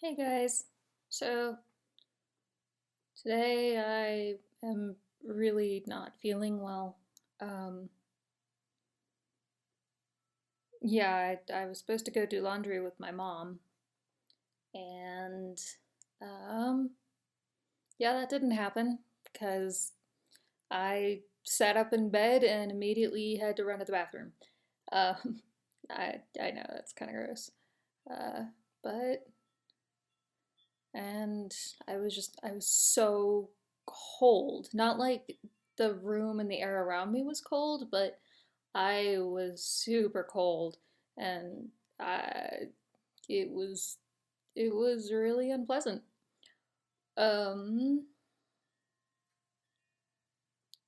Hey guys. So today I am really not feeling well. Um, yeah, I was supposed to go do laundry with my mom, and um, yeah, that didn't happen because I sat up in bed and immediately had to run to the bathroom. Um, I know that's kind of gross, uh, but and I was so cold. Not like the room and the air around me was cold, but I was super cold, and I it was it was really unpleasant. Um,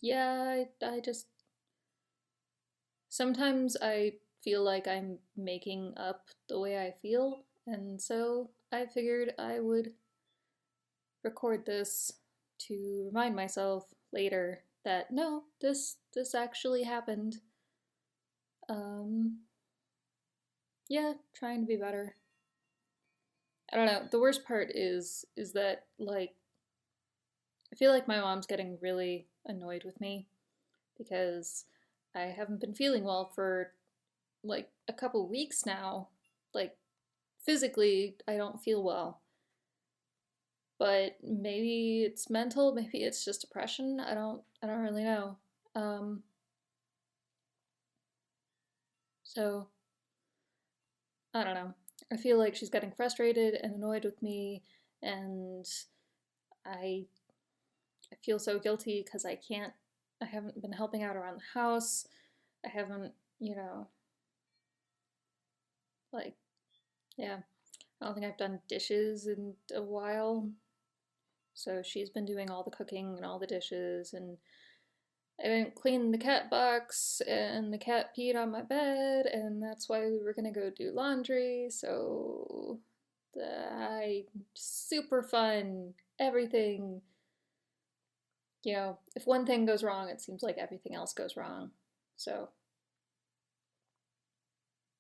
yeah, I just sometimes I feel like I'm making up the way I feel, and so I figured I would record this to remind myself later that no, this actually happened. Um, yeah, trying to be better. I don't know. The worst part is that like I feel like my mom's getting really annoyed with me because I haven't been feeling well for like a couple weeks now. Like physically, I don't feel well. But maybe it's mental, maybe it's just depression. I don't really know. Um, so I don't know. I feel like she's getting frustrated and annoyed with me, and I I feel so guilty because I haven't been helping out around the house. I haven't, you know, like, yeah, I don't think I've done dishes in a while. So she's been doing all the cooking and all the dishes, and I didn't clean the cat box, and the cat peed on my bed, and that's why we were gonna go do laundry. So, I super fun, everything. If one thing goes wrong, it seems like everything else goes wrong. So,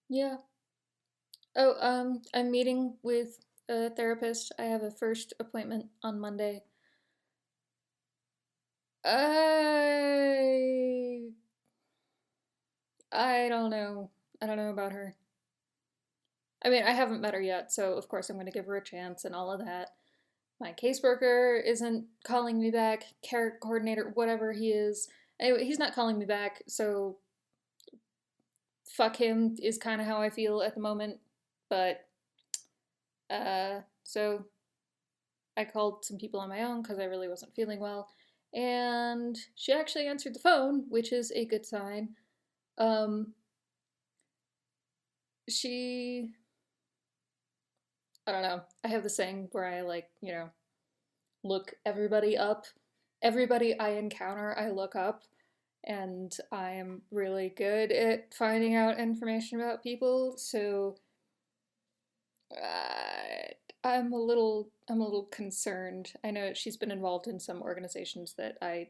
yeah. Oh, I'm meeting with a therapist. I have a first appointment on Monday. I I don't know. I don't know about her. I mean, I haven't met her yet, so of course I'm going to give her a chance and all of that. My caseworker isn't calling me back, care coordinator, whatever he is. Anyway, he's not calling me back, so fuck him is kind of how I feel at the moment. But so I called some people on my own because I really wasn't feeling well, and she actually answered the phone, which is a good sign. Um, she, I don't know. I have the saying where I like, look everybody up. Everybody I encounter, I look up, and I am really good at finding out information about people. So I'm a little concerned. I know she's been involved in some organizations that I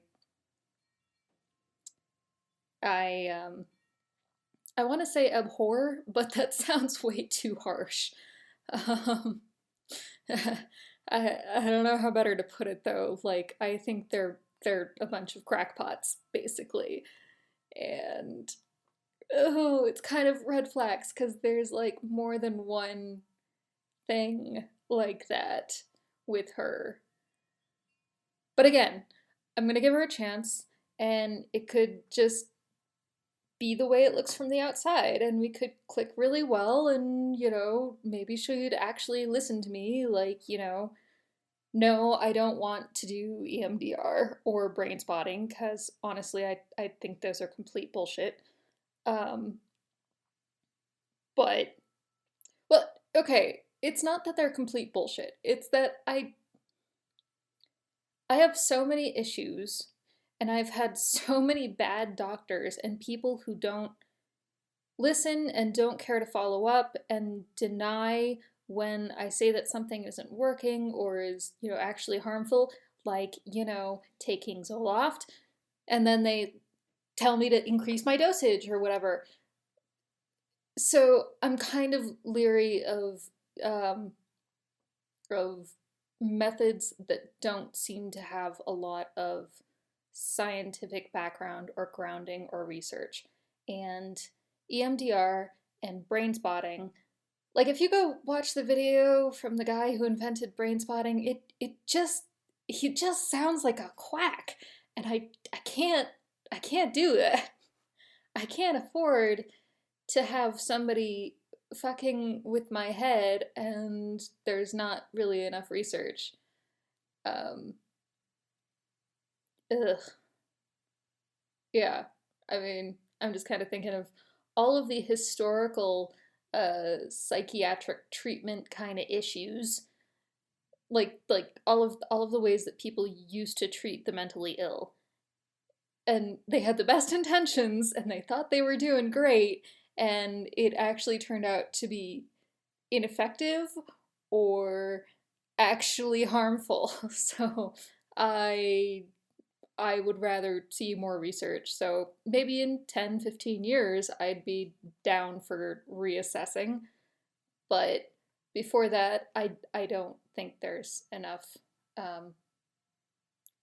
I want to say abhor, but that sounds way too harsh. Um, I don't know how better to put it though. Like I think they're a bunch of crackpots basically, and oh, it's kind of red flags because there's like more than one thing like that with her. But again, I'm gonna give her a chance, and it could just be the way it looks from the outside, and we could click really well, and maybe she'd actually listen to me, like, no, I don't want to do EMDR or brain spotting, because honestly, I think those are complete bullshit. Um, but, well, okay, it's not that they're complete bullshit. It's that I have so many issues, and I've had so many bad doctors and people who don't listen and don't care to follow up and deny when I say that something isn't working or is, actually harmful, like, taking Zoloft, and then they tell me to increase my dosage or whatever. So I'm kind of leery of um, of methods that don't seem to have a lot of scientific background or grounding or research. And EMDR and brain spotting, like if you go watch the video from the guy who invented brain spotting, it just he just sounds like a quack. And I can't do that. I can't afford to have somebody fucking with my head and there's not really enough research. Um, ugh. Yeah. I mean, I'm just kind of thinking of all of the historical psychiatric treatment kind of issues, like all of the ways that people used to treat the mentally ill. And they had the best intentions and they thought they were doing great, and it actually turned out to be ineffective or actually harmful. So I I would rather see more research. So maybe in 10, 15 years I'd be down for reassessing, but before that I don't think there's enough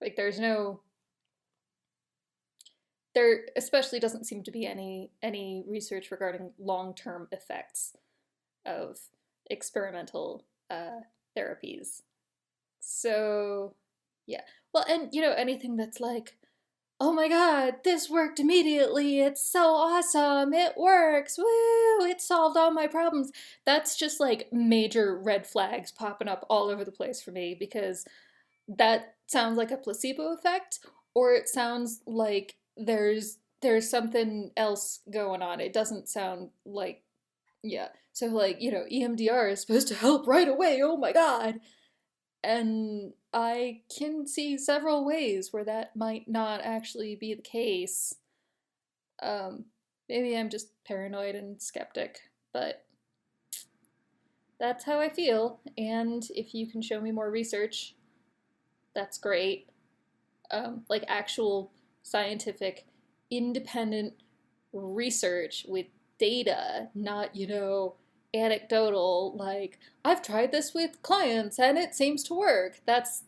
like there's no there especially doesn't seem to be any research regarding long-term effects of experimental therapies. So, yeah. Well, and anything that's like, oh my god, this worked immediately. It's so awesome. It works. Woo! It solved all my problems. That's just like major red flags popping up all over the place for me, because that sounds like a placebo effect, or it sounds like there's something else going on. It doesn't sound like, yeah. So like, EMDR is supposed to help right away. Oh my god. And I can see several ways where that might not actually be the case. Um, Maybe I'm just paranoid and skeptic, but that's how I feel. And if you can show me more research, that's great. Like actual scientific, independent research with data, not, anecdotal, like, I've tried this with clients and it seems to work. That's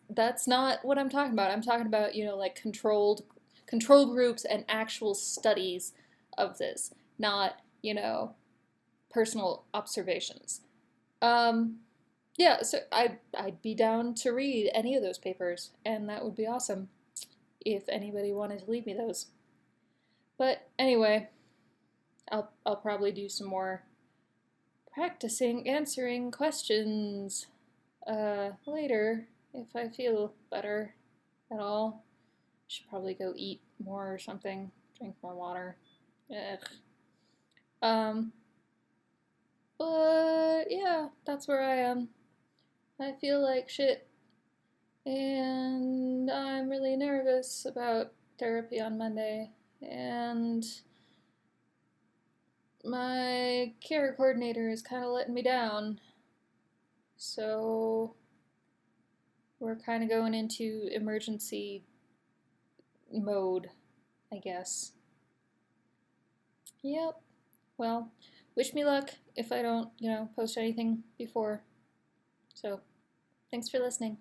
not what I'm talking about. I'm talking about, like control groups and actual studies of this, not, personal observations. Um, yeah, so I'd be down to read any of those papers, and that would be awesome if anybody wanted to leave me those. But anyway, I'll probably do some more practicing answering questions later if I feel better at all. Should probably go eat more or something, drink more water. Ugh. Um, but yeah, that's where I am. I feel like shit, and I'm really nervous about therapy on Monday, and my care coordinator is kind of letting me down. So we're kind of going into emergency mode, I guess. Yep. Well, wish me luck if I don't, post anything before. So, thanks for listening.